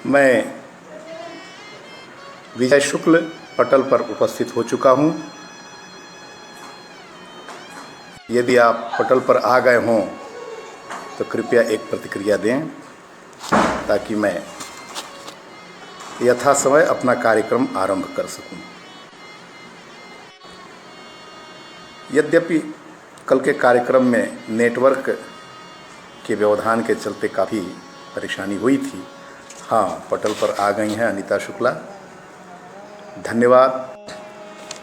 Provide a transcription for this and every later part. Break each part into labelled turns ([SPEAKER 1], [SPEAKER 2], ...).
[SPEAKER 1] मैं विजय शुक्ल पटल पर उपस्थित हो चुका हूँ। यदि आप पटल पर आ गए हों तो कृपया एक प्रतिक्रिया दें ताकि मैं यथासमय अपना कार्यक्रम आरंभ कर सकूं। यद्यपि कल के कार्यक्रम में नेटवर्क के व्यवधान के चलते काफ़ी परेशानी हुई थी। हाँ, पटल पर आ गई हैं अनीता शुक्ला, धन्यवाद।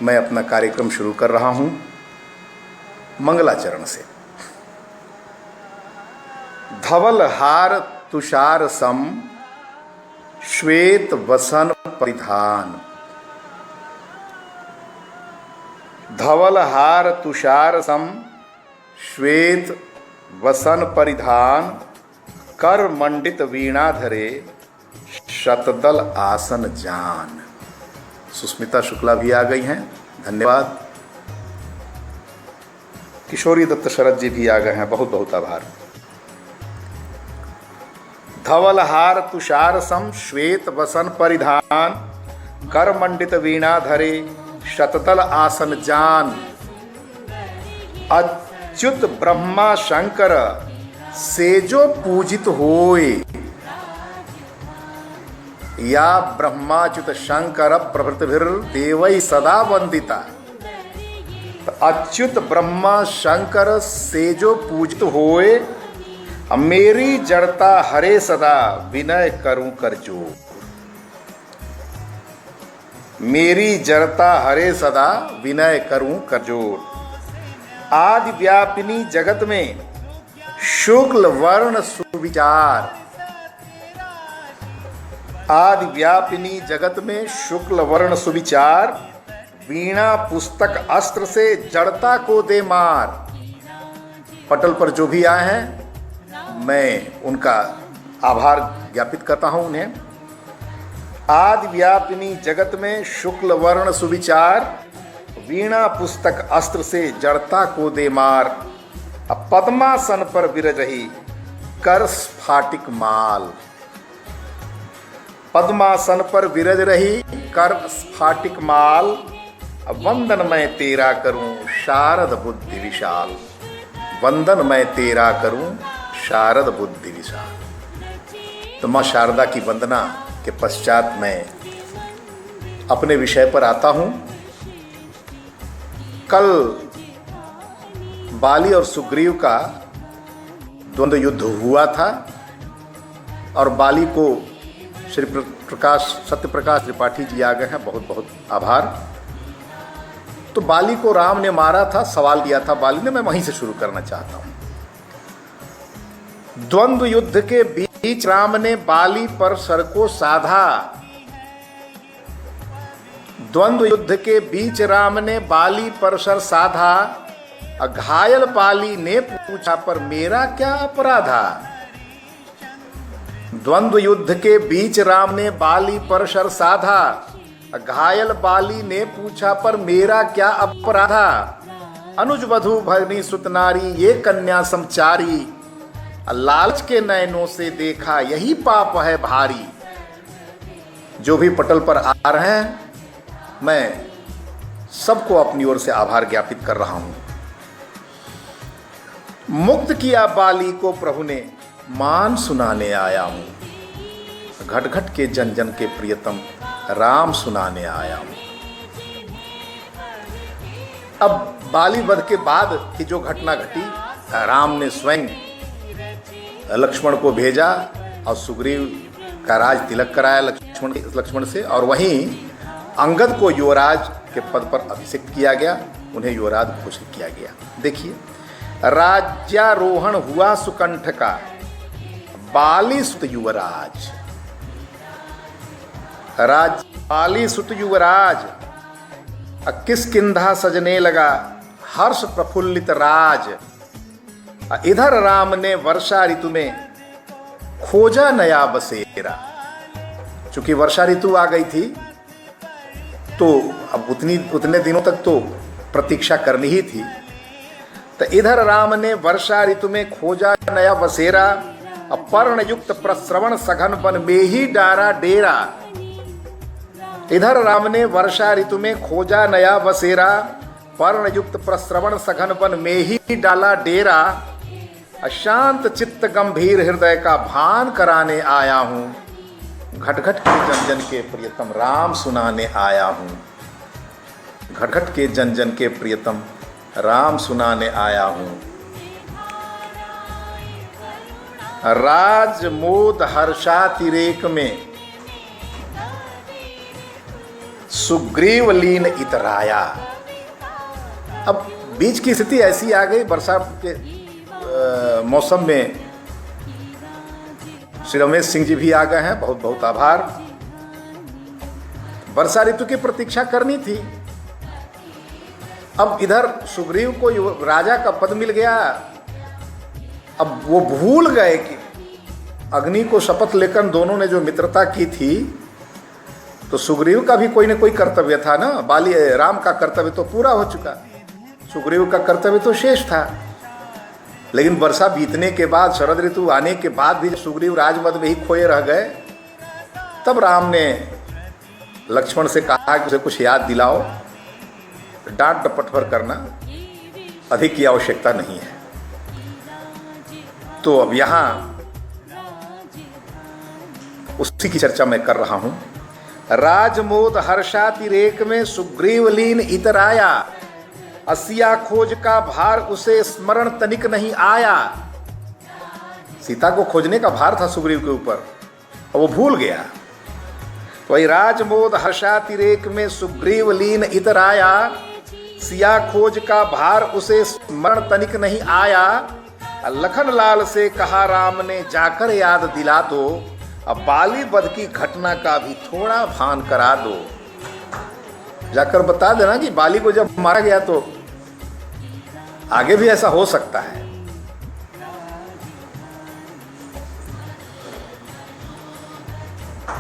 [SPEAKER 1] मैं अपना कार्यक्रम शुरू कर रहा हूँ मंगलाचरण से। धवल हार तुषार सम श्वेत वसन परिधान। धवल हार तुषार सम श्वेत वसन परिधान। कर मंडित वीणा धरे शतदल आसन जान। सुष्मिता शुक्ला भी आ गई हैं, धन्यवाद। किशोरी दत्त शरद जी भी आ गए हैं, बहुत बहुत आभार। धवल हार तुषार सम श्वेत वसन परिधान। कर मंडित वीणा धरे शतदल आसन जान। अच्युत ब्रह्मा शंकर सेजो पूजित होए। या ब्रह्माच्युत शंकर प्रभृतिभिर देवै सदा वंदिता। अच्युत ब्रह्मा शंकर सेजो पूजित होए। मेरी जड़ता हरे सदा विनय करूं कर जोर। मेरी जड़ता हरे सदा विनय करूं कर जोर। आदि व्यापिनी जगत में शुक्ल वर्ण सुविचार। आदि व्यापिनी जगत में शुक्ल वर्ण सुविचार। वीणा पुस्तक अस्त्र से जड़ता को दे मार। पटल पर जो भी आए हैं मैं उनका आभार ज्ञापित करता हूं उन्हें। आदि व्यापिनी जगत में शुक्ल वर्ण सुविचार। वीणा पुस्तक अस्त्र से जड़ता को दे मार। पद्मासन पर विरज रही कर स्फाटिक माल। पद्मासन पर विरज रही कर स्फाटिक माल। वंदन मैं तेरा करूं शारद बुद्धि विशाल। वंदन मैं तेरा करूं शारद बुद्धि विशाल। तो माँ शारदा की वंदना के पश्चात मैं अपने विषय पर आता हूं। कल बाली और सुग्रीव का द्वंद्व युद्ध हुआ था और बाली को श्री सत्यप्रकाश त्रिपाठी जी आ गए हैं, बहुत बहुत आभार। तो बाली को राम ने मारा था, सवाल किया था बाली ने, मैं वहीं से शुरू करना चाहता हूं। द्वंद्व युद्ध के बीच राम ने बाली पर सर को साधा। द्वंद्व युद्ध के बीच राम ने बाली पर सर साधा। घायल बाली ने पूछा पर मेरा क्या अपराधा। द्वंद्व युद्ध के बीच राम ने बाली पर सर साधा। घायल बाली ने पूछा पर मेरा क्या अपराधा। अनुज वधु भगनी सुतनारी ये कन्या समचारी। लालच के नयनों से देखा यही पाप है भारी। जो भी पटल पर आ रहे हैं मैं सबको अपनी ओर से आभार ज्ञापित कर रहा हूं। मुक्त किया बाली को प्रभु ने मान सुनाने आया हूं। घट घट के जन जन के प्रियतम राम सुनाने आया हूं। अब बाली वध के बाद की जो घटना घटी, राम ने स्वयं लक्ष्मण को भेजा और सुग्रीव का राज तिलक कराया लक्ष्मण से, और वहीं अंगद को युवराज के पद पर अभिषिक्त किया गया, उन्हें युवराज घोषित किया गया। देखिए, राज्यारोहण हुआ सुकंठ का बाली सुत युवराज। बाली सुत युवराज किष्किंधा सजने लगा हर्ष प्रफुल्लित राज। इधर राम ने वर्षा ऋतु में खोजा नया बसेरा। चूंकि वर्षा ऋतु आ गई थी तो अब उतने दिनों तक तो प्रतीक्षा करनी ही थी। तो इधर राम ने वर्षा ऋतु में खोजा नया बसेरा। अपर्ण युक्त प्रश्रवण सघन वन में ही डारा डेरा। इधर राम ने वर्षा ऋतु में खोजा नया बसेरा, पर्ण युक्त प्रश्रवण सघन वन में ही डाला डेरा। अशांत चित्त गंभीर हृदय का भान कराने आया हूं, घटघट के जन जन के प्रियतम राम सुनाने आया हूं, घटघट के जन जन के प्रियतम राम सुनाने आया हूं। राज मोद हर्षातिरेक में सुग्रीव लीन इतराया। अब बीच की स्थिति ऐसी आ गई, वर्षा के मौसम में श्री रमेश सिंह जी भी आ गए हैं, बहुत बहुत आभार। वर्षा ऋतु की प्रतीक्षा करनी थी। अब इधर सुग्रीव को राजा का पद मिल गया। अब वो भूल गए कि अग्नि को शपथ लेकर दोनों ने जो मित्रता की थी, तो सुग्रीव का भी कोई न कोई कर्तव्य था ना। बाली राम का कर्तव्य तो पूरा हो चुका, सुग्रीव का कर्तव्य तो शेष था। लेकिन वर्षा बीतने के बाद, शरद ऋतु आने के बाद भी सुग्रीव राजमद में ही खोए रह गए। तब राम ने लक्ष्मण से कहा कि उसे कुछ याद दिलाओ, डांट डपट पर करना अधिक की आवश्यकता नहीं है। तो अब यहां उसी की चर्चा मैं कर रहा हूं। राजमोद हर्षातिरेक में सुग्रीव लीन इतराया, असिया खोज का भार उसे स्मरण तनिक नहीं आया। सीता को खोजने का भार था सुग्रीव के ऊपर और वो भूल गया। तो वही राजमोद हर्षातिरेक में सुग्रीव लीन इतराया, सिया खोज का भार उसे स्मरण तनिक नहीं आया। लखन लाल से कहा राम ने जाकर याद दिला दो, अब बाली वध की घटना का भी थोड़ा भान करा दो। जाकर बता देना कि बाली को जब मारा गया तो आगे भी ऐसा हो सकता है।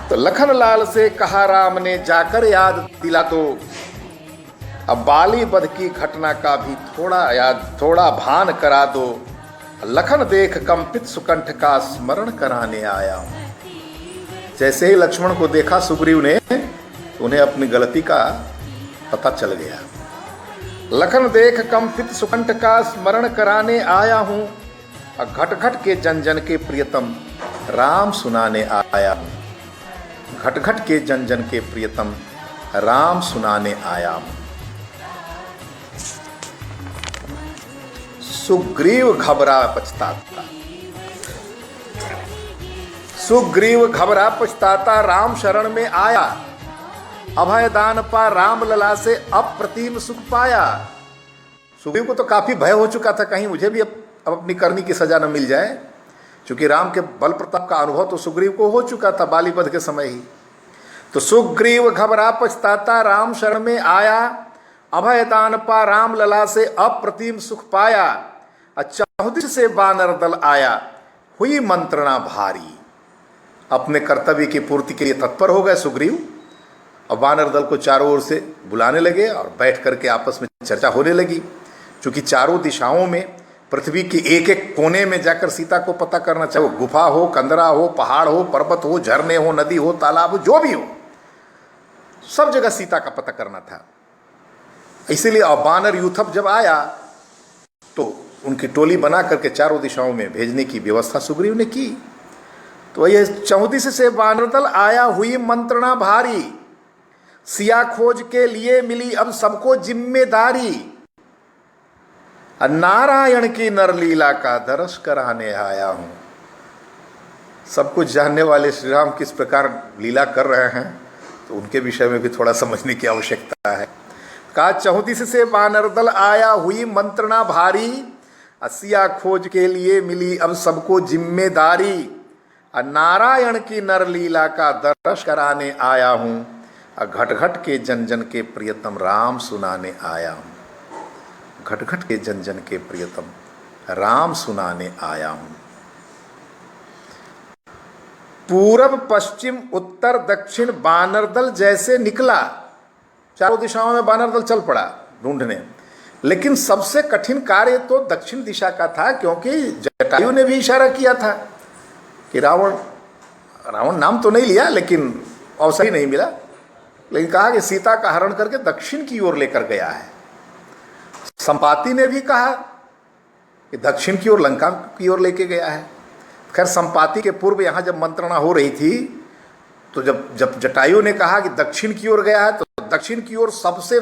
[SPEAKER 1] तो लखन लाल से कहा राम ने जाकर याद दिला दो, अब बाली वध की घटना का भी थोड़ा भान करा दो। लखन देख कंपित सुकंठ का स्मरण कराने आया हूं। जैसे ही लक्ष्मण को देखा सुग्रीव ने, उन्हें अपनी गलती का पता चल गया। लखन देख कंपित सुकंठ का स्मरण कराने आया हूं, घट घट के जन जन के प्रियतम राम सुनाने आया हूं, घट घट के जन जन के प्रियतम राम सुनाने आया हूं। सुग्रीव घबरा पछताता, सुग्रीव घबरा पछताता राम शरण में आया। अभय दान पा राम लला से अप्रतिम सुख पाया। सुग्रीव को तो काफी भय हो चुका था, कहीं मुझे भी अब अपनी करनी की सजा न मिल जाए, क्योंकि राम के बल प्रताप का अनुभव तो सुग्रीव को हो चुका था बाली वध के समय ही। तो सुग्रीव घबरा पछताता राम शरण में आया, अभय दान पा राम लला से अप्रतिम सुख पाया। चहुदिश से बानर दल आया, हुई मंत्रणा भारी। अपने कर्तव्य की पूर्ति के लिए तत्पर हो गए सुग्रीव, और वानर दल को चारों ओर से बुलाने लगे और बैठ करके आपस में चर्चा होने लगी। क्योंकि चारों दिशाओं में पृथ्वी के एक एक कोने में जाकर सीता को पता करना, चाहे वो गुफा हो, कंदरा हो, पहाड़ हो, पर्वत हो, झरने हो, नदी हो, तालाब हो, जो भी हो, सब जगह सीता का पता करना था। इसीलिए वानर यूथप जब आया तो उनकी टोली बना करके चारों दिशाओं में भेजने की व्यवस्था सुग्रीव ने की। तो यह चौदिश से वानर दल आया, हुई मंत्रणा भारी। सिया खोज के लिए मिली अब सबको जिम्मेदारी। नारायण की नरलीला का दर्श कराने आया हूं। सब कुछ जानने वाले श्री राम किस प्रकार लीला कर रहे हैं, तो उनके विषय में भी थोड़ा समझने की आवश्यकता है। कहा चौदिश से वानर दल आया, हुई मंत्रणा भारी। सिया खोज के लिए मिली अब सबको जिम्मेदारी। नारायण की नरलीला का दर्श कराने आया हूं, घट घट के जन जन के प्रियतम राम सुनाने आया हूं, घट घट के जन जन के प्रियतम राम सुनाने आया हूं। पूरब पश्चिम उत्तर दक्षिण बानर दल जैसे निकला। चारों दिशाओं में बानर दल चल पड़ा ढूंढने, लेकिन सबसे कठिन कार्य तो दक्षिण दिशा का था, क्योंकि जटायु ने भी इशारा किया था कि रावण नाम तो नहीं लिया, लेकिन अवसर ही नहीं मिला, लेकिन कहा कि सीता का हरण करके दक्षिण की ओर लेकर गया है। संपाति ने भी कहा कि दक्षिण की ओर, लंका की ओर लेके गया है। खैर, संपाति के पूर्व यहाँ जब मंत्रणा हो रही थी, तो जब जटायु ने कहा कि दक्षिण की ओर गया है, तो दक्षिण की ओर सबसे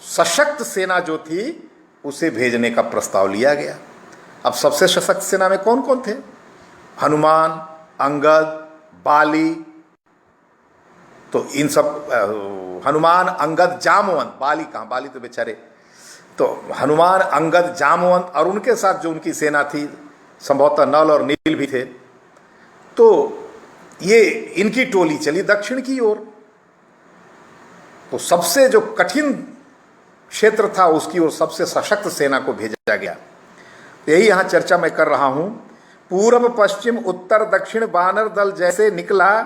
[SPEAKER 1] सशक्त सेना जो थी उसे भेजने का प्रस्ताव लिया गया। अब सबसे सशक्त सेना में कौन कौन थे? हनुमान, अंगद, बाली। तो इन सब हनुमान, अंगद, जामवंत, बाली कहाँ, बाली तो बेचारे। तो हनुमान, अंगद, जामवंत और उनके साथ जो उनकी सेना थी, संभवतः नल और नील भी थे। तो ये इनकी टोली चली दक्षिण की ओर। तो सबसे जो कठिन क्षेत्र था उसकी ओर सबसे सशक्त सेना को भेजा गया। यही यहां चर्चा मैं कर रहा हूं। पूर्व, पश्चिम, उत्तर, दक्षिण वानर दल जैसे निकला,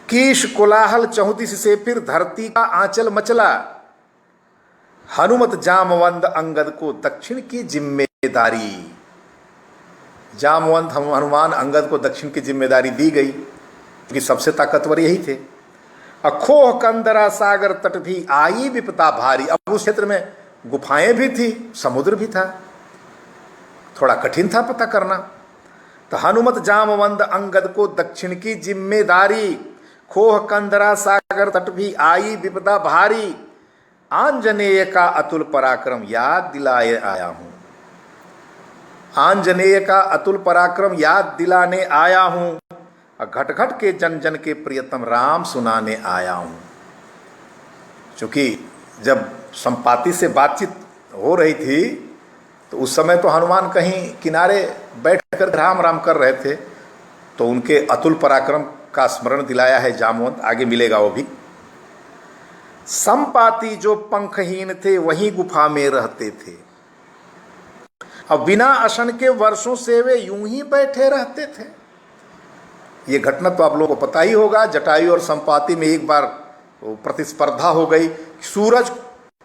[SPEAKER 1] कीश कोलाहल 34 से फिर धरती का आंचल मचला। हनुमत जामवंत अंगद को दक्षिण की जिम्मेदारी। जामवंत हनुमान अंगद को दक्षिण की जिम्मेदारी दी गई, क्योंकि सबसे ताकतवर यही थे। अखोह कंदरा सागर तट भी आई विपदा भारी। अब उस क्षेत्र में गुफाएं भी थी, समुद्र भी था, थोड़ा कठिन था पता करना। तो हनुमत जामवंत अंगद को दक्षिण की जिम्मेदारी। खोह कंदरा सागर तट भी आई विपदा भारी। आंजनेय का अतुल पराक्रम याद दिलाए आया हूं। आंजनेय का अतुल पराक्रम याद दिलाने आया हूं। घट घट के जन जन के प्रियतम राम सुनाने आया हूं। क्योंकि जब संपाति से बातचीत हो रही थी, तो उस समय तो हनुमान कहीं किनारे बैठकर राम राम कर रहे थे। तो उनके अतुल पराक्रम का स्मरण दिलाया है जामवंत, आगे मिलेगा वो भी। संपाति जो पंखहीन थे वहीं गुफा में रहते थे। अब बिना अशन के वर्षों से वे यूं ही बैठे रहते थे। ये घटना तो आप लोगों को पता ही होगा। जटायु और संपाति में एक बार प्रतिस्पर्धा हो गई, सूरज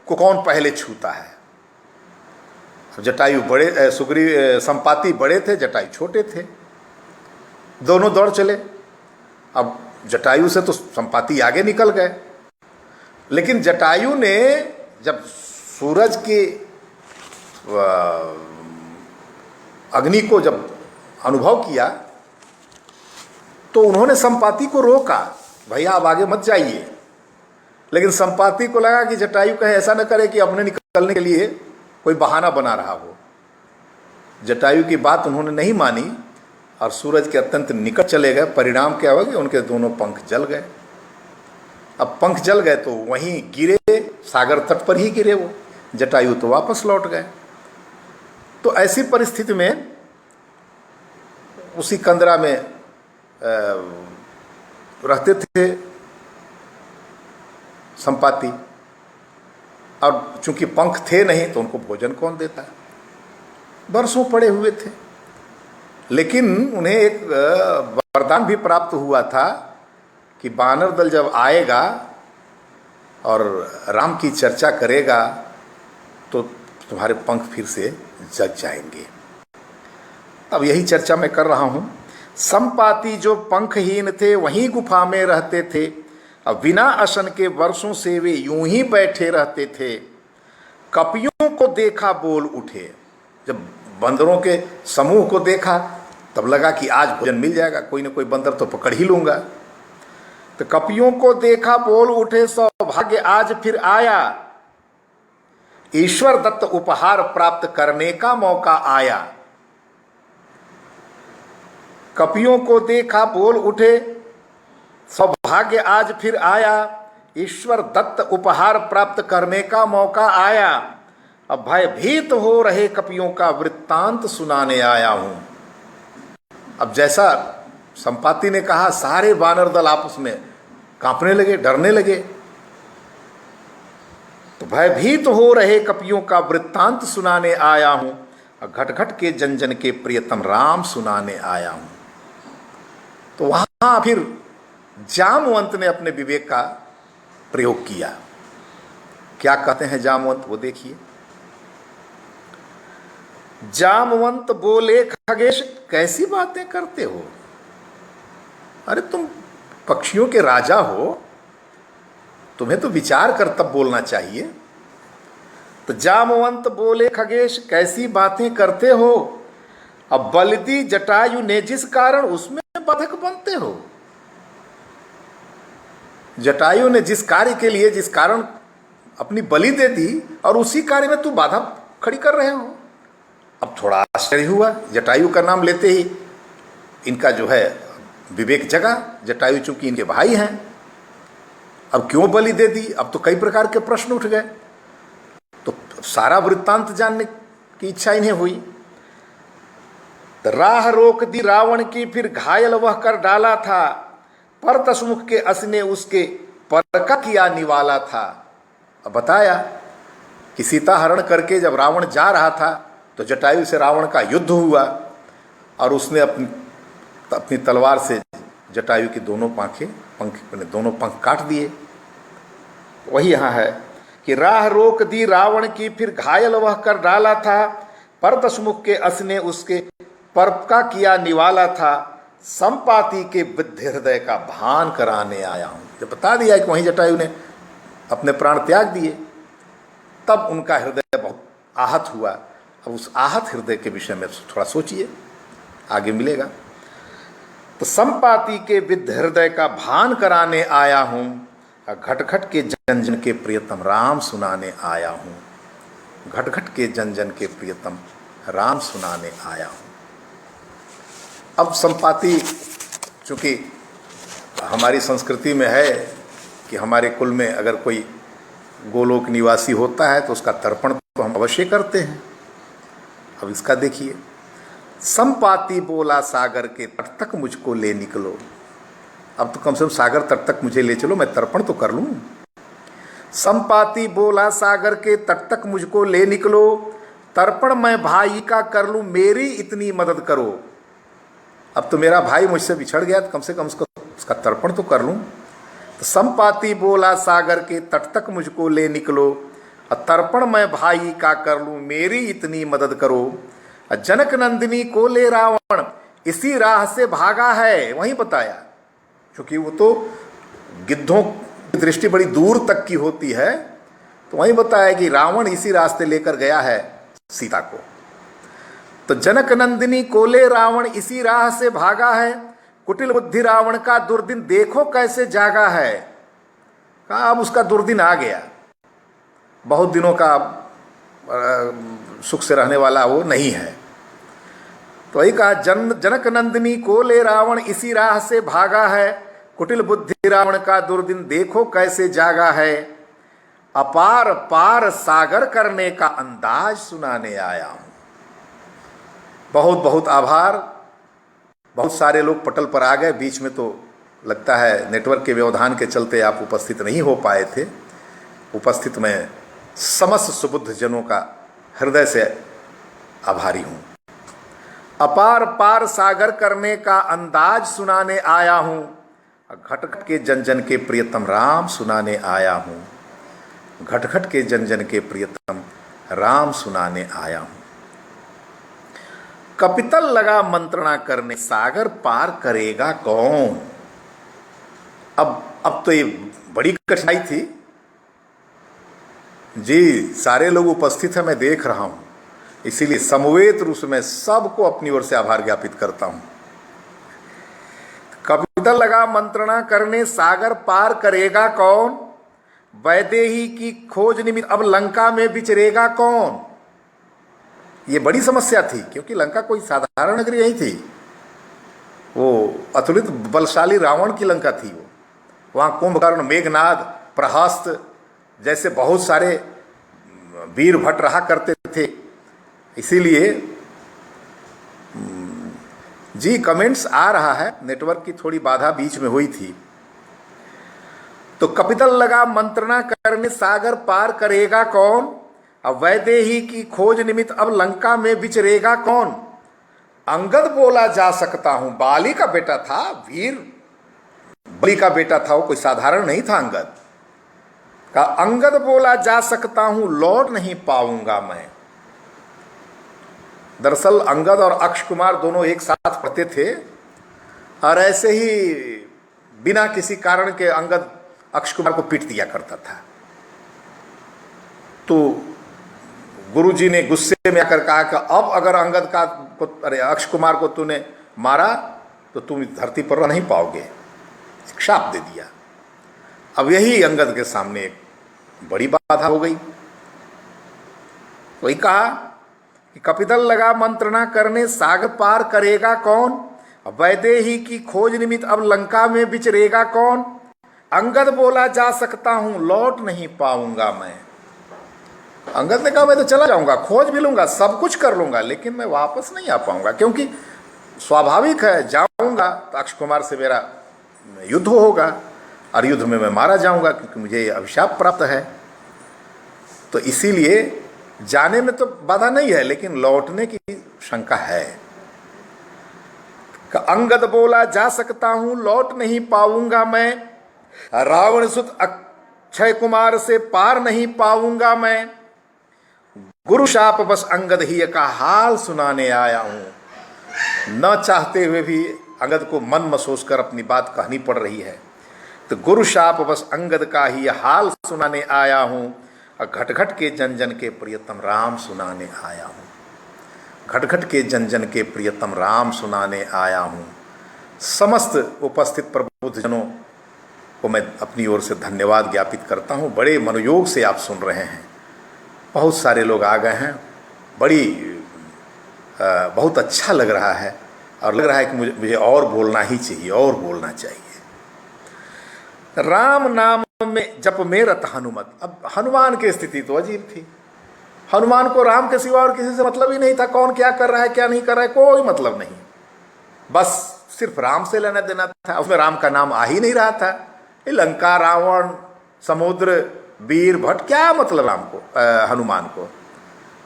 [SPEAKER 1] को कौन पहले छूता है। जटायु बड़े, संपाति बड़े थे, जटायु छोटे थे, दोनों दौड़ चले। अब जटायु से तो संपाति आगे निकल गए, लेकिन जटायु ने जब सूरज के अग्नि को जब अनुभव किया, तो उन्होंने संपाति को रोका, भैया आप आगे मत जाइए। लेकिन संपाति को लगा कि जटायु कहे ऐसा न करे कि अपने निकलने के लिए कोई बहाना बना रहा हो। जटायु की बात उन्होंने नहीं मानी और सूरज के अत्यंत निकट चले गए। परिणाम क्या हुआ कि उनके दोनों पंख जल गए। अब पंख जल गए तो वहीं गिरे, सागर तट पर ही गिरे वो। जटायु तो वापस लौट गए। तो ऐसी परिस्थिति में उसी कंदरा में रहते थे संपाति, और चूंकि पंख थे नहीं तो उनको भोजन कौन देता। बरसों पड़े हुए थे, लेकिन उन्हें एक वरदान भी प्राप्त हुआ था कि वानर दल जब आएगा और राम की चर्चा करेगा तो तुम्हारे पंख फिर से जग जाएंगे। अब यही चर्चा मैं कर रहा हूं। संपाति जो पंखहीन थे वहीं गुफा में रहते थे। अब बिना अशन के वर्षों से वे यूं ही बैठे रहते थे। कपियों को देखा बोल उठे। जब बंदरों के समूह को देखा तब लगा कि आज भोजन मिल जाएगा, कोई ना कोई बंदर तो पकड़ ही लूंगा। तो कपियों को देखा बोल उठे, सौभाग्य आज फिर आया। ईश्वर दत्त उपहार प्राप्त करने का मौका आया। कपियों को देखा बोल उठे, सौभाग्य आज फिर आया। ईश्वर दत्त उपहार प्राप्त करने का मौका आया। अब भयभीत हो रहे कपियों का वृत्तांत सुनाने आया हूं। अब जैसा संपाति ने कहा, सारे वानर दल आपस में कांपने लगे, डरने लगे। तो भयभीत हो रहे कपियों का वृत्तांत सुनाने आया हूं। घट घट के जन जन के प्रियतम राम सुनाने आया हूं। तो वहां फिर जामवंत ने अपने विवेक का प्रयोग किया। क्या कहते हैं जामवंत, वो देखिए। जामवंत बोले खगेश कैसी बातें करते हो? अरे तुम पक्षियों के राजा हो, तुम्हें तो विचार कर तब बोलना चाहिए। तो जामवंत बोले, खगेश कैसी बातें करते हो? अब बलदी जटायु ने जिस कारण उसमें बाधक बनते हो। जटायु ने जिस कार्य के लिए, जिस कारण अपनी बलि दे दी, और उसी कार्य में तू बाधा खड़ी कर रहे हो। अब थोड़ा आश्चर्य हुआ, जटायु का नाम लेते ही इनका जो है विवेक जगा। जटायु चूंकि इनके भाई हैं, अब क्यों बलि दे दी? अब तो कई प्रकार के प्रश्न उठ गए। तो सारा वृत्तांत जानने की इच्छा इन्हें हुई। तो राह रोक दी रावण की, फिर घायल वह कर डाला था। पर तसमुख के अस ने उसके पर का किया निवाला था। अब बताया कि सीता हरण करके जब रावण जा रहा था तो जटायु से रावण का युद्ध हुआ, और उसने अपनी तलवार से जटायु की दोनों दोनों पंख काट दिए। वही यहाँ है कि राह रोक दी रावण की, फिर घायल वह कर डाला था। पर दशमुख के अस ने उसके पर का किया निवाला था। संपाति के विद्ध हृदय का भान कराने आया हूँ। जब बता दिया कि वहीं जटायु ने अपने प्राण त्याग दिए, तब उनका हृदय बहुत आहत हुआ। अब उस आहत हृदय के विषय में थोड़ा सोचिए, आगे मिलेगा। तो संपाति के विद्ध हृदय का भान कराने आया हूँ, घट घट के जन जन के प्रियतम राम सुनाने आया हूँ। घट घट के जन जन के प्रियतम राम सुनाने आया हूँ। अब संपाति, चूँकि हमारी संस्कृति में है कि हमारे कुल में अगर कोई गोलोक निवासी होता है तो उसका तर्पण तो हम अवश्य करते हैं। अब इसका देखिए, संपाति बोला सागर के तट तक मुझको ले निकलो। अब तो कम से कम सागर तट तक मुझे ले चलो, मैं तर्पण तो कर लूं। संपाति बोला सागर के तट तक मुझको ले निकलो, तर्पण मैं भाई का कर लूं, मेरी इतनी मदद करो। अब तो मेरा भाई मुझसे बिछड़ गया, तो कम से कम उसका तर्पण तो कर लूं। तो संपाति बोला सागर के तट तक मुझको ले निकलो, और तर्पण मैं भाई का कर लूं, मेरी इतनी मदद करो। जनक नंदिनी को ले रावण इसी राह से भागा है। वहीं बताया, क्योंकि वो तो गिद्धों की दृष्टि बड़ी दूर तक की होती है, तो वहीं बताया कि रावण इसी रास्ते लेकर गया है सीता को। तो जनक नंदिनी को ले रावण इसी राह से भागा है। कुटिल बुद्धि रावण का दुर्दिन देखो कैसे जागा है। कहा अब उसका दुर्दिन आ गया, बहुत दिनों का सुख से रहने वाला वो नहीं है। तो वही कहा, जनक नंदिनी को ले रावण इसी राह से भागा है। कुटिल बुद्धि रावण का दुर्दिन देखो कैसे जागा है। अपार पार सागर करने का अंदाज सुनाने आया हूं। बहुत बहुत आभार। बहुत सारे लोग पटल पर आ गए, बीच में तो लगता है नेटवर्क के व्यवधान के चलते आप उपस्थित नहीं हो पाए थे। उपस्थित मैं समस्त सुबुद्ध जनों का हृदय से आभारी हूं। अपार पार सागर करने का अंदाज सुनाने आया हूं, घट घट के जन जन के प्रियतम राम सुनाने आया हूं। घट घट के जन जन के प्रियतम राम सुनाने आया हूं। कपितल लगा मंत्रणा करने, सागर पार करेगा कौन। अब तो ये बड़ी कठिनाई थी जी। सारे लोग उपस्थित हैं, मैं देख रहा हूं, इसीलिए समवेत रूप में सबको अपनी ओर से आभार ज्ञापित करता हूं। कपितल लगा मंत्रणा करने, सागर पार करेगा कौन। वैदेही की खोज निमित्त अब लंका में विचरेगा कौन। ये बड़ी समस्या थी, क्योंकि लंका कोई साधारण नगरी नहीं थी। वो अतुलित बलशाली रावण की लंका थी। वो वहाँ कुंभकर्ण, मेघनाद, प्रहस्त जैसे बहुत सारे वीर भट्ट रहा करते थे। इसीलिए जी कमेंट्स आ रहा है, नेटवर्क की थोड़ी बाधा बीच में हुई थी। तो कपितल लगा मंत्रणा करने, सागर पार करेगा कौन। अब वैदेही की खोज निमित्त अब लंका में विचरेगा कौन। अंगद बोला जा सकता हूं, बाली का बेटा था, वीर बलि का बेटा था, वो कोई साधारण नहीं था अंगद का। अंगद बोला जा सकता हूं, लौट नहीं पाऊंगा मैं। दरअसल अंगद और अक्ष कुमार दोनों एक साथ पढ़ते थे और ऐसे ही बिना किसी कारण के अंगद अक्ष कुमार को पीट दिया करता था। तो गुरुजी ने गुस्से में आकर कहा कि अब अगर अंगद का अरे अक्ष कुमार को तूने मारा तो तुम धरती पर रह नहीं पाओगे, एक शाप दे दिया। अब यही अंगद के सामने एक बड़ी बाधा हो गई। वही कहा कि कपिदल लगा मंत्रणा करने सागर पार करेगा कौन, वैदेही की खोज निमित्त अब लंका में विचरेगा कौन। अंगद बोला जा सकता हूं लौट नहीं पाऊंगा मैं। अंगद ने कहा मैं तो चला जाऊंगा, खोज भी लूंगा, सब कुछ कर लूंगा, लेकिन मैं वापस नहीं आ पाऊंगा, क्योंकि स्वाभाविक है जाऊंगा तो अक्ष कुमार से मेरा युद्ध होगा और युद्ध में मैं मारा जाऊंगा, क्योंकि मुझे अभिशाप प्राप्त है। तो इसीलिए जाने में तो बाधा नहीं है, लेकिन लौटने की शंका है। अंगद बोला जा सकता हूं लौट नहीं पाऊंगा मैं, रावण सुत अक्षय कुमार से पार नहीं पाऊंगा मैं। गुरु शाप बस अंगद ही का हाल सुनाने आया हूं। न चाहते हुए भी अंगद को मन में सोचकर अपनी बात कहनी पड़ रही है। तो गुरु शाप बस अंगद का ही हाल सुनाने आया हूं, और घट घट के जन जन के प्रियतम राम सुनाने आया हूं। घट घट के जन जन के प्रियतम राम सुनाने आया हूं। समस्त उपस्थित प्रबुद्धजनों को मैं अपनी ओर से धन्यवाद ज्ञापित करता हूं। बड़े मनोयोग से आप सुन रहे हैं, बहुत सारे लोग आ गए हैं, बहुत अच्छा लग रहा है, और लग रहा है कि मुझे और बोलना ही चाहिए, और बोलना चाहिए। राम नाम में जप में रत हनुमत। अब हनुमान की स्थिति तो अजीब थी। हनुमान को राम के सिवा और किसी से मतलब ही नहीं था। कौन क्या कर रहा है क्या नहीं कर रहा है कोई मतलब नहीं, बस सिर्फ राम से लेना देना था। उसमें राम का नाम आ ही नहीं रहा था। लंका, रावण, समुद्र, वीर, भट्ट, क्या मतलब राम को, हनुमान को।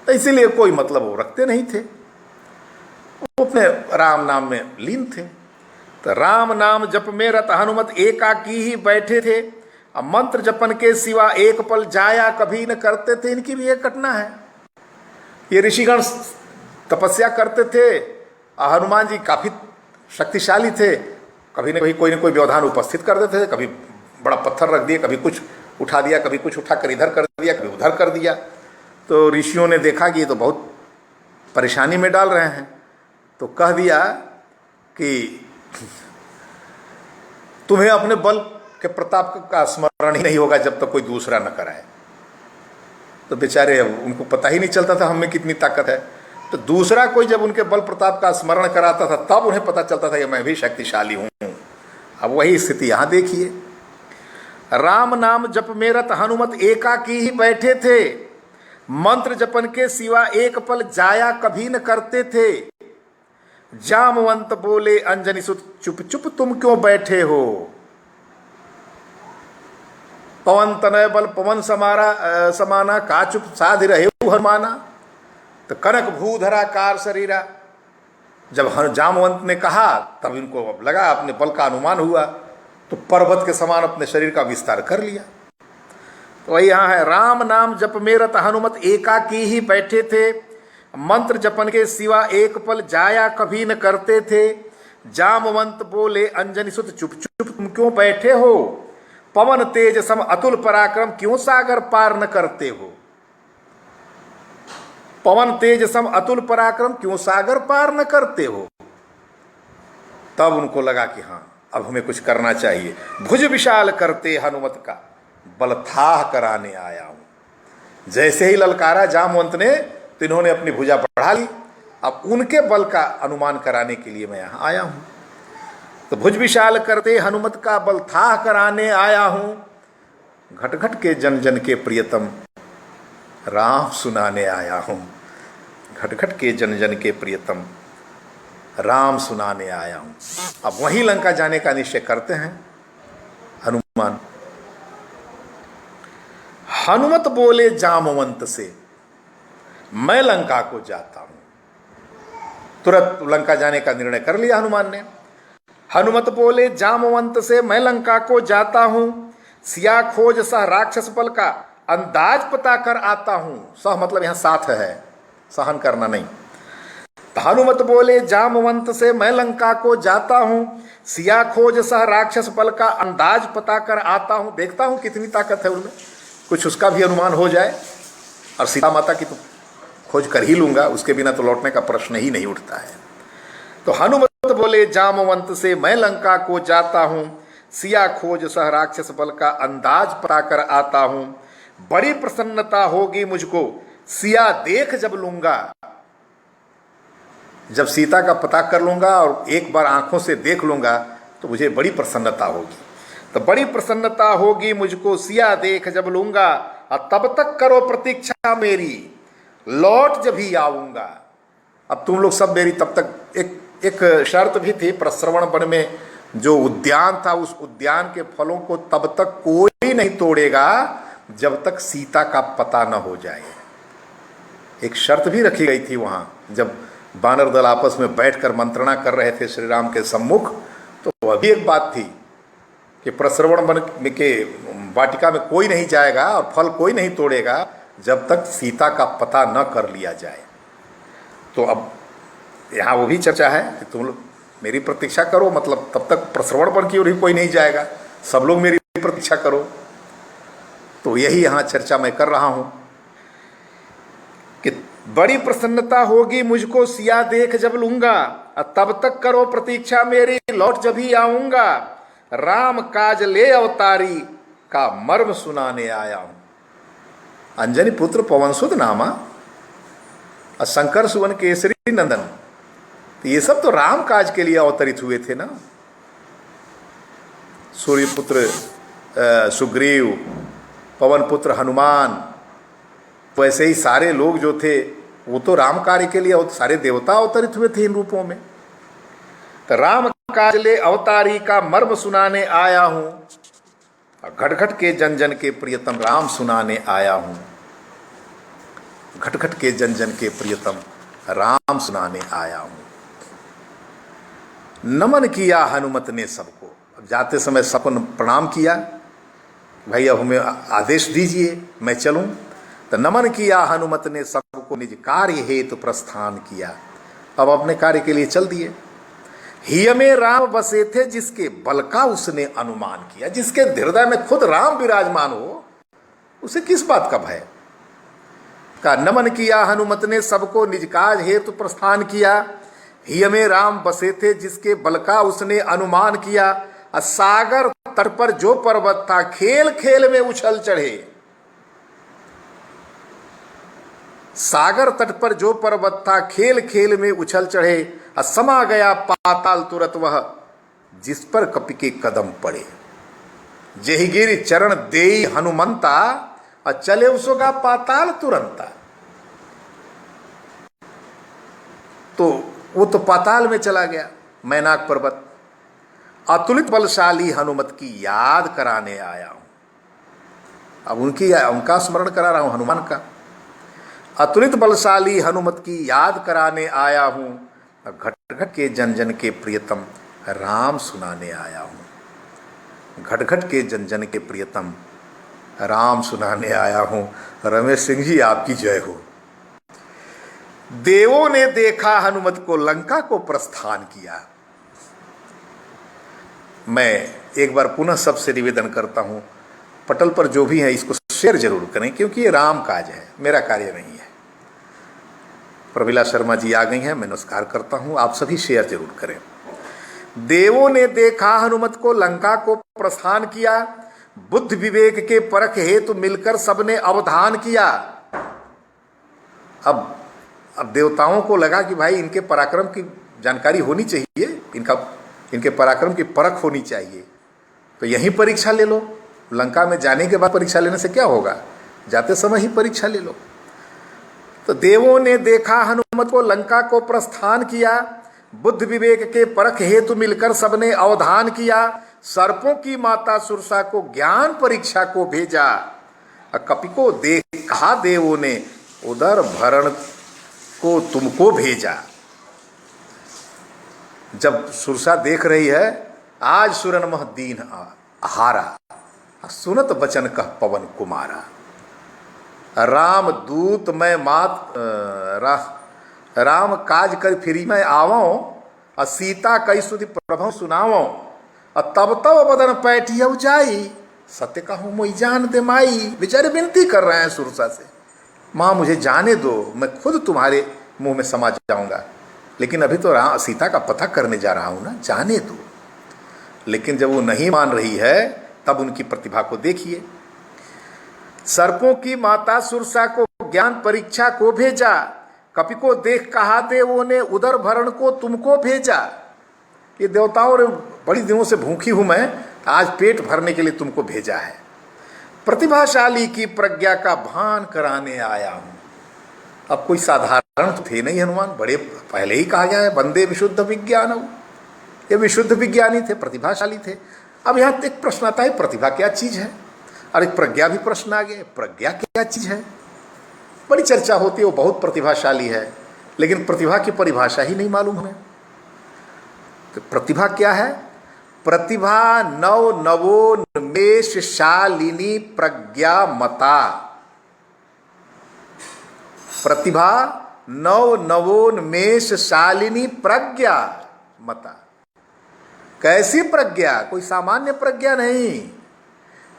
[SPEAKER 1] तो इसीलिए कोई मतलब वो रखते नहीं थे, वो अपने राम नाम में लीन थे। तो राम नाम जप में रत हनुमत एकाकी ही बैठे थे, अब मंत्र जपन के सिवा एक पल जाया कभी न करते थे। इनकी भी एक घटना है। ये ऋषिगण तपस्या करते थे, हनुमान जी काफी शक्तिशाली थे। कभी न कोई व्यवधान उपस्थित कर देते थे। कभी बड़ा पत्थर रख दिया, कभी कुछ उठा दिया, कभी कुछ उठाकर इधर कर दिया, कभी उधर कर दिया। तो ऋषियों ने देखा कि ये तो बहुत परेशानी में डाल रहे हैं, तो कह दिया कि तुम्हें अपने बल के प्रताप का स्मरण ही नहीं होगा जब तक कोई दूसरा न कराए। तो बेचारे उनको पता ही नहीं चलता था हमें कितनी ताकत है। तो दूसरा कोई जब उनके बल प्रताप का स्मरण कराता था तब उन्हें पता चलता था कि मैं भी शक्तिशाली हूं। अब वही स्थिति यहां देखिए। राम नाम जप में रत हनुमत एकाकी ही बैठे थे, मंत्र जपन के सिवा एक पल जाया कभी न करते थे। जामवंत बोले अंजनी सुत चुप चुप तुम क्यों बैठे हो। पवन तनय बल पवन समाना का चुप साधि रहे हनुमाना। तो कनक भूधराकार शरीरा, जब जामवंत ने कहा तब इनको अब लगा, अपने बल का अनुमान हुआ, तो पर्वत के समान अपने शरीर का विस्तार कर लिया। तो वही यहां है, राम नाम जप में रत हनुमत एकाकी ही बैठे थे, मंत्र जपन के सिवा एक पल जाया कभी न करते थे। जामवंत बोले अंजनी सुत चुप चुप तुम क्यों बैठे हो। पवन तेज सम अतुल पराक्रम क्यों सागर पार न करते हो। पवन तेज सम अतुल पराक्रम क्यों सागर पार न करते हो। तब उनको लगा कि हाँ अब हमें कुछ करना चाहिए। भुज विशाल करते हनुमत का बल थाह कराने आया हूं। जैसे ही ललकारा जामवंत ने तो इन्होंने अपनी भुजा बढ़ा ली। अब उनके बल का अनुमान कराने के लिए मैं यहां आया हूं। तो भुज विशाल करते हनुमत का बल थाह कराने आया हूं। घट घट के जन जन के प्रियतम राम सुनाने आया हूं। घट घट के जन जन के प्रियतम राम सुनाने आया हूं। अब वहीं लंका जाने का निश्चय करते हैं हनुमान। हनुमत बोले जामवंत से मैं लंका को जाता हूं। तुरंत लंका जाने का निर्णय कर लिया हनुमान ने। हनुमत बोले जामवंत से मैं लंका को जाता हूं, सिया खोज सह राक्षस बल का अंदाज पता कर आता हूं। सह मतलब यहां साथ है, सहन करना नहीं। हनुमत बोले जामवंत से मैं लंका को जाता हूं, सिया खोज सह राक्षस बल का अंदाज पता कर आता हूं। देखता हूं कितनी ताकत है उनमें, कुछ उसका भी अनुमान हो जाए, और सीता माता की तो खोज कर ही लूंगा, उसके बिना तो लौटने का प्रश्न ही नहीं उठता है। तो हनुमत बोले जामवंत से मैं लंका को जाता हूं, सिया खोज सह राक्षस बल का अंदाज पता कर आता हूं। बड़ी प्रसन्नता होगी मुझको सिया देख जब लूंगा, जब सीता का पता कर लूंगा और एक बार आंखों से देख लूंगा तो मुझे बड़ी प्रसन्नता होगी। तो बड़ी प्रसन्नता होगी मुझको सिया देख जब लूंगा, और तब तक करो प्रतीक्षा मेरी, लौट जब ही आऊंगा। अब तुम लोग सब मेरी तब तक एक शर्त भी थी, प्रश्रवण वन में जो उद्यान था उस उद्यान के फलों को तब तक कोई नहीं तोड़ेगा जब तक सीता का पता न हो जाए। एक शर्त भी रखी गई थी वहां, जब वानर दल आपस में बैठकर मंत्रणा कर रहे थे श्री राम के सम्मुख, तो अभी एक बात थी कि प्रश्रवण वन के वाटिका में कोई नहीं जाएगा और फल कोई नहीं तोड़ेगा जब तक सीता का पता न कर लिया जाए। तो अब यहाँ वो भी चर्चा है कि तुम लोग मेरी प्रतीक्षा करो, मतलब तब तक प्रश्रवण वन की ओर ही कोई नहीं जाएगा, सब लोग मेरी प्रतीक्षा करो। तो यही यहाँ चर्चा मैं कर रहा हूँ कि बड़ी प्रसन्नता होगी मुझको सिया देख जब लूंगा, तब तक करो प्रतीक्षा मेरी, लौट जब ही आऊंगा। राम काज ले अवतारी का मर्म सुनाने आया हूं। अंजनी पुत्र पवनसुत नामा और शंकर सुवन केसरी नंदन, तो ये सब तो राम काज के लिए अवतरित हुए थे ना। सूर्यपुत्र सुग्रीव, पवन पुत्र हनुमान, वैसे ही सारे लोग जो थे वो तो राम कार्य के लिए, सारे देवता अवतरित हुए थे इन रूपों में। तो राम काज ले अवतारी का मर्म सुनाने आया हूं, घट घट के जन जन के प्रियतम राम सुनाने आया हूं। घट घट के जन जन के प्रियतम राम सुनाने आया हूं। नमन किया हनुमत ने सबको, अब जाते समय सबको प्रणाम किया, भाई अब हमें आदेश दीजिए मैं चलूं। तो नमन किया हनुमत ने सबको, निज कार्य हेतु प्रस्थान किया, अब अपने कार्य के लिए चल दिए। हिय में राम बसे थे जिसके बल का उसने अनुमान किया, जिसके हृदय में खुद राम विराजमान हो उसे किस बात का भय। का नमन किया हनुमत ने सबको, निज काज हेतु प्रस्थान किया। हिय में राम बसे थे जिसके बल का उसने अनुमान किया। सागर तट पर जो पर्वत था खेल खेल में उछल चढ़े, सागर तट पर जो पर्वत था खेल खेल में उछल चढ़े। समा गया पाताल तुरत वह जिस पर कपि के कदम पड़े। जेहि गिरि चरण देई हनुमंता, और चले उसोगा पाताल तुरंता। तो वो तो पाताल में चला गया मैनाक पर्वत। अतुलित बलशाली हनुमत की याद कराने आया हूं। अब उनका स्मरण करा रहा हूं, हनुमान का। अतुलित बलशाली हनुमत की याद कराने आया हूं, घट घट के जन जन के प्रियतम राम सुनाने आया हूं। घट घट के जन जन के प्रियतम राम सुनाने आया हूं। रमेश सिंह जी आपकी जय हो। देवों ने देखा हनुमत को, लंका को प्रस्थान किया। मैं एक बार पुनः सबसे निवेदन करता हूं, पटल पर जो भी है इसको शेयर जरूर करें, क्योंकि ये राम काज है, मेरा कार्य नहीं है। प्रमिला शर्मा जी आ गई हैं, मैं नमस्कार करता हूं, आप सभी शेयर जरूर करें। देवों ने देखा हनुमत को, लंका को प्रस्थान किया। बुद्ध विवेक के परख हेतु मिलकर सबने अवधान किया। अब देवताओं को लगा कि भाई इनके पराक्रम की जानकारी होनी चाहिए, इनके पराक्रम की परख होनी चाहिए, तो यहीं परीक्षा ले लो। लंका में जाने के बाद परीक्षा लेने से क्या होगा, जाते समय ही परीक्षा ले लो। तो देवों ने देखा हनुमत को, लंका को प्रस्थान किया। बुद्ध विवेक के परख हेतु मिलकर सबने अवधान किया। सर्पों की माता सुरसा को ज्ञान परीक्षा को भेजा। कपि को देखा देवों ने, उदर भरण को तुमको भेजा। जब सुरसा देख रही है, आज सुरन मह दीन हारा, सुनत बचन कह पवन कुमारा। राम दूत मैं राम काज कर फिरी मैं आवो, और सीता कई सुधि प्रभु सुनावो, और तब तब बदन पैठियऊ जाई, सत्य कहूँ मोई जान दे माई। बेचारे विनती कर रहे हैं सुरसा से, माँ मुझे जाने दो, मैं खुद तुम्हारे मुंह में समा जाऊंगा, लेकिन अभी तो सीता का पता करने जा रहा हूं ना, जाने दो। लेकिन जब वो नहीं मान रही है तब उनकी प्रतिभा को देखिए। सर्पों की माता सुरसा को ज्ञान परीक्षा को भेजा, कपि को देख कहा देवों ने उदर भरण को तुमको भेजा। ये देवताओं ने बड़ी दिनों से भूखी हूं मैं, आज पेट भरने के लिए तुमको भेजा है। प्रतिभाशाली की प्रज्ञा का भान कराने आया हूं। अब कोई साधारण तो थे नहीं हनुमान, बड़े पहले ही कहा गया है वंदे विशुद्ध विज्ञान। ये विशुद्ध विज्ञानी थे, प्रतिभाशाली थे। अब यहाँ एक प्रश्न आता है, प्रतिभा क्या चीज है? और एक प्रज्ञा भी प्रश्न आ गया, प्रज्ञा क्या चीज है? बड़ी चर्चा होती है, वो बहुत प्रतिभाशाली है, लेकिन प्रतिभा की परिभाषा ही नहीं मालूम हमें। तो प्रतिभा क्या है? प्रतिभा नव नवोन्मेष शालिनी प्रज्ञा मता। प्रतिभा नव नवोन्मेष शालिनी प्रज्ञा मता। कैसी प्रज्ञा? कोई सामान्य प्रज्ञा नहीं,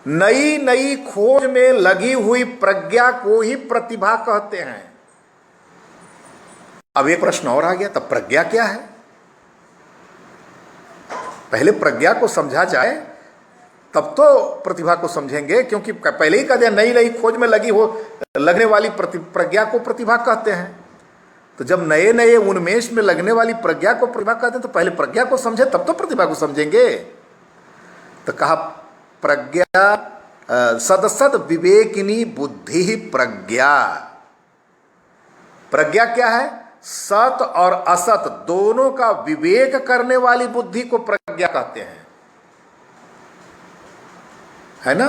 [SPEAKER 1] नई नई खोज में लगी हुई प्रज्ञा को ही प्रतिभा कहते हैं। अब एक प्रश्न और आ गया, तब प्रज्ञा क्या है? पहले प्रज्ञा को समझा जाए तब तो प्रतिभा को समझेंगे, क्योंकि पहले ही कह दिया नई नई खोज में लगने वाली प्रज्ञा को प्रतिभा कहते हैं। तो जब नए नए उन्मेष में लगने वाली प्रज्ञा को प्रतिभा कहते हैं, तो पहले प्रज्ञा को समझे तब तो प्रतिभा को समझेंगे। तो कहा प्रज्ञा सदसद विवेकिनी बुद्धि प्रज्ञा। प्रज्ञा क्या है? सत और असत दोनों का विवेक करने वाली बुद्धि को प्रज्ञा कहते हैं, है ना।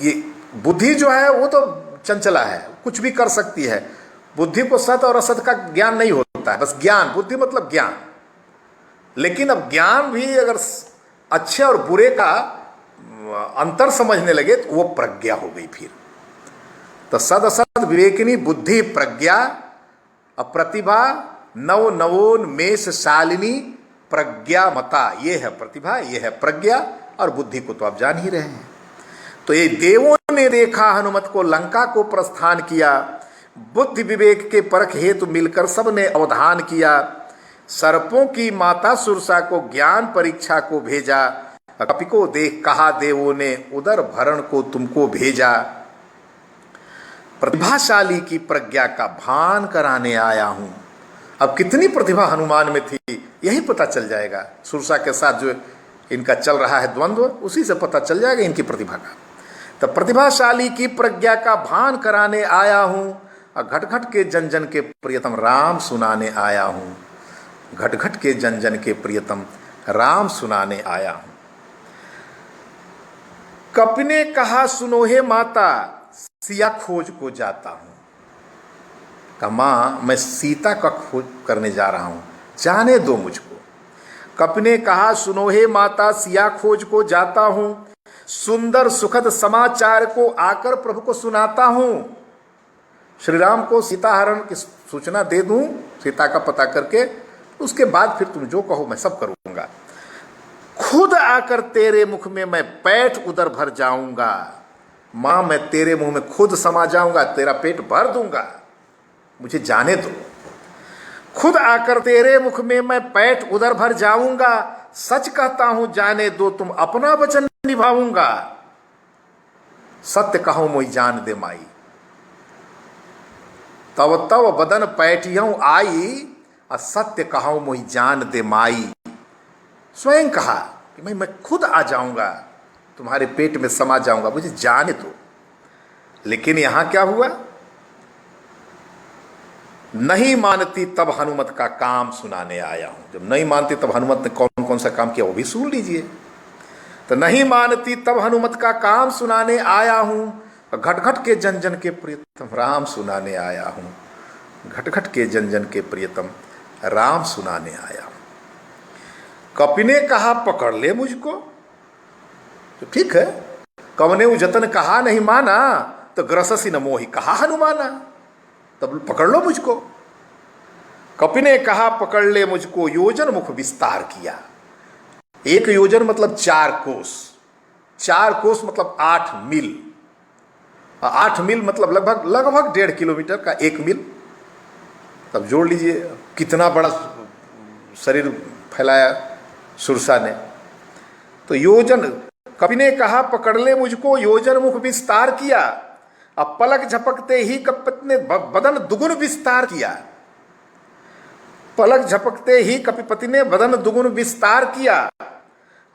[SPEAKER 1] ये बुद्धि जो है वो तो चंचला है, कुछ भी कर सकती है। बुद्धि को सत और असत का ज्ञान नहीं होता है, बस ज्ञान। बुद्धि मतलब ज्ञान। लेकिन अब ज्ञान भी अगर अच्छे और बुरे का अंतर समझने लगे तो वो प्रज्ञा हो गई फिर। तो सद असत विवेकिनी बुद्धि प्रज्ञा, प्रतिभा नव नवोन्मेष शालिनी प्रज्ञा मता। ये है प्रतिभा, ये है प्रज्ञा, और बुद्धि को तो आप जान ही रहे हैं। तो ये देवों ने देखा हनुमत को, लंका को प्रस्थान किया, बुद्धि विवेक के परख हेतु मिलकर सबने अवधान किया। सर्पों की माता सुरसा को ज्ञान परीक्षा को भेजा, कपि को देख कहा देवों ने उदर भरण को तुमको भेजा। प्रतिभाशाली की प्रज्ञा का भान कराने आया हूं। अब कितनी प्रतिभा हनुमान में थी यही पता चल जाएगा। सुरसा के साथ जो इनका चल रहा है द्वंद्व, उसी से पता चल जाएगा इनकी प्रतिभा का। तो प्रतिभाशाली की प्रज्ञा का भान कराने आया हूं, और घट घट के जन जन के प्रियतम राम सुनाने आया हूं। घट घट के जन जन के प्रियतम राम सुनाने आया हूं। कपि ने कहा सुनो हे माता, सिया खोज को जाता हूं। कहा मां मैं सीता का खोज करने जा रहा हूं, जाने दो मुझको। कपि ने कहा सुनो हे माता, सिया खोज को जाता हूं, सुंदर सुखद समाचार को आकर प्रभु को सुनाता हूं। श्री राम को सीता हरण की सूचना दे दूं, सीता का पता करके, उसके बाद फिर तुम जो कहो मैं सब करूंगा। खुद आकर तेरे मुख में मैं पेट उदर भर जाऊंगा। मां मैं तेरे मुंह में खुद समा जाऊंगा, तेरा पेट भर दूंगा, मुझे जाने दो। खुद आकर तेरे मुख में मैं पेट उदर भर जाऊंगा, सच कहता हूं जाने दो तुम अपना वचन निभाऊंगा। सत्य कहो मोई जान दे माई, तव तव बदन पैठियऊ आई, असत्य कहो मोई जान दे माई। स्वयं कहा कि मैं खुद आ जाऊंगा, तुम्हारे पेट में समा जाऊंगा, मुझे जाने दो। लेकिन यहां क्या हुआ? नहीं मानती तब हनुमत का काम सुनाने आया हूं। जब नहीं मानती तब हनुमत ने कौन कौन सा काम किया वो भी सुन लीजिए। तो नहीं मानती तब हनुमत का काम सुनाने आया हूं, घट घट के जन जन के प्रियतम राम सुनाने आया हूं। घट घट के जन जन के प्रियतम राम सुनाने आया हूं। कपि ने कहा पकड़ ले मुझको, तो ठीक है। कवने जतन कहा नहीं माना, तो ग्रससी न मोहि कहा हनुमाना। तब पकड़ लो मुझको। कपि ने कहा पकड़ ले मुझको, योजन मुख विस्तार किया। 1 योजन मतलब 4 कोस, 4 कोस मतलब 8 मील, 8 मील मतलब लगभग 1.5 किलोमीटर का 1 मील। तब जोड़ लीजिए कितना बड़ा शरीर फैलाया सुरसा ने। तो योजन, कवि ने कहा पकड़ ले मुझको, योजन मुख विस्तार किया। अब पलक झपकते ही कपिपति ने बदन दुगुन विस्तार किया। पलक झपकते ही कपिपति ने बदन दुगुन विस्तार किया।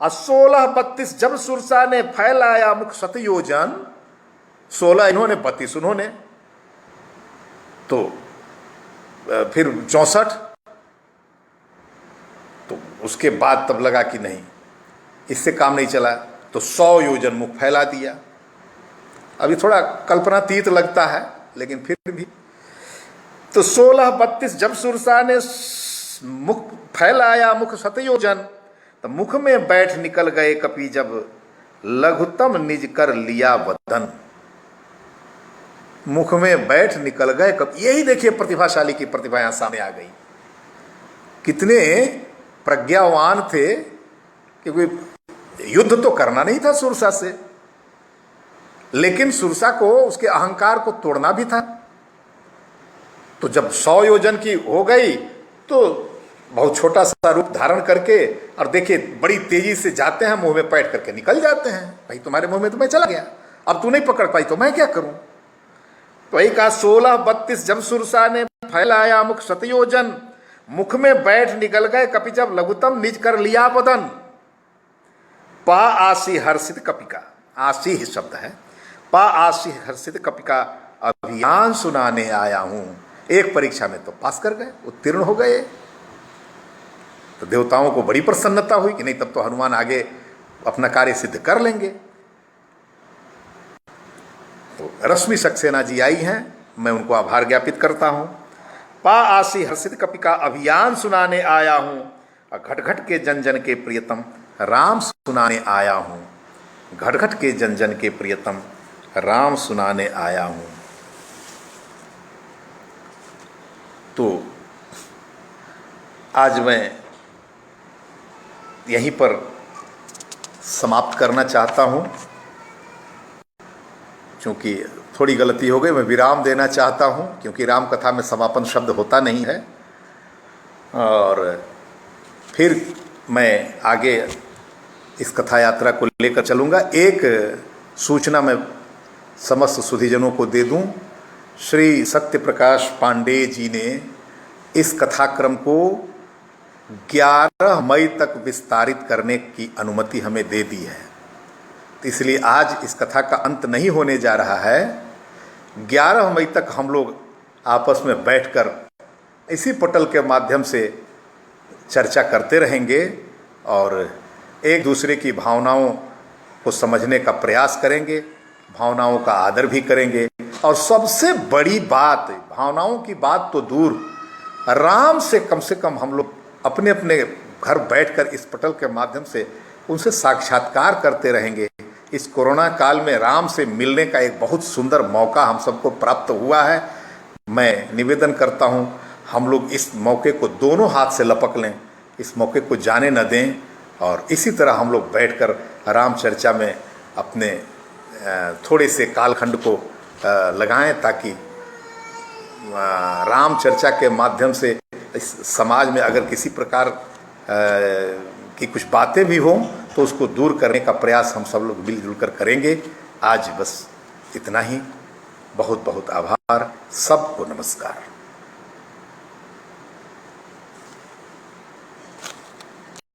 [SPEAKER 1] 16-32 जब सुरसा ने फैलाया मुख 7 योजन, 16 इन्होंने, 32 उन्होंने, तो फिर 64। तो उसके बाद तब लगा कि नहीं, इससे काम नहीं चला, तो 100 योजन मुख फैला दिया। अभी थोड़ा कल्पनातीत लगता है, लेकिन फिर भी तो 16-32 जब सुरसा ने मुख फैलाया मुख 7 योजन, तो मुख में बैठ निकल गए कपि जब लघुतम निज कर लिया वदन। मुख में बैठ निकल गए कपि। यही देखिए प्रतिभाशाली की प्रतिभा यहां सामने आ गई। कितने प्रज्ञावान थे, क्योंकि युद्ध तो करना नहीं था सुरसा से, लेकिन सुरसा को, उसके अहंकार को तोड़ना भी था। तो जब 100 योजन की हो गई तो बहुत छोटा सा रूप धारण करके, और देखिए बड़ी तेजी से जाते हैं, मुंह में पैठ करके निकल जाते हैं। भाई तुम्हारे मुंह में तो मैं चला गया, अब तू नहीं पकड़ पाई तो मैं क्या करूं। तो वही कहा 16-32 जब सुरसा ने फैलाया मुख 7 योजन, मुख में बैठ निकल गए कपि जब लघुतम निज कर लिया वदन। पा आसी हर्षित कपि का, आसी ही शब्द है, पा आसी हर्षित कपि का अभियान सुनाने आया हूं। एक परीक्षा में तो पास कर गए, उत्तीर्ण हो गए। तो देवताओं को बड़ी प्रसन्नता हुई कि नहीं, तब तो हनुमान आगे अपना कार्य सिद्ध कर लेंगे। तो रश्मि सक्सेना जी आई हैं, मैं उनको आभार ज्ञापित करता हूं। पा आसी हर्षित कपि का अभियान सुनाने आया हूं, और घट घट के जन जन के प्रियतम राम सुनाने आया हूं। घट घट के जन जन के प्रियतम राम सुनाने आया हूं। तो आज मैं यहीं पर समाप्त करना चाहता हूं, क्योंकि थोड़ी गलती हो गई। मैं विराम देना चाहता हूं, क्योंकि राम कथा में समापन शब्द होता नहीं है। और फिर मैं आगे इस कथा यात्रा को लेकर चलूँगा। एक सूचना मैं समस्त सुधीजनों को दे दूं। श्री सत्य प्रकाश पांडे जी ने इस कथाक्रम को 11 मई तक विस्तारित करने की अनुमति हमें दे दी है। इसलिए आज इस कथा का अंत नहीं होने जा रहा है। 11 मई तक हम लोग आपस में बैठकर इसी पटल के माध्यम से चर्चा करते रहेंगे और एक दूसरे की भावनाओं को समझने का प्रयास करेंगे, भावनाओं का आदर भी करेंगे। और सबसे बड़ी बात, भावनाओं की बात तो दूर, राम से कम हम लोग अपने अपने घर बैठकर इस पटल के माध्यम से उनसे साक्षात्कार करते रहेंगे। इस कोरोना काल में राम से मिलने का एक बहुत सुंदर मौका हम सबको प्राप्त हुआ है। मैं निवेदन करता हूं, हम लोग इस मौके को दोनों हाथ से लपक लें, इस मौके को जाने न दें, और इसी तरह हम लोग बैठकर राम चर्चा में अपने थोड़े से कालखंड को लगाएं, ताकि राम चर्चा के माध्यम से इस समाज में अगर किसी प्रकार की कुछ बातें भी हों तो उसको दूर करने का प्रयास हम सब लोग मिलजुल कर करेंगे। आज बस इतना ही। बहुत बहुत आभार। सबको नमस्कार।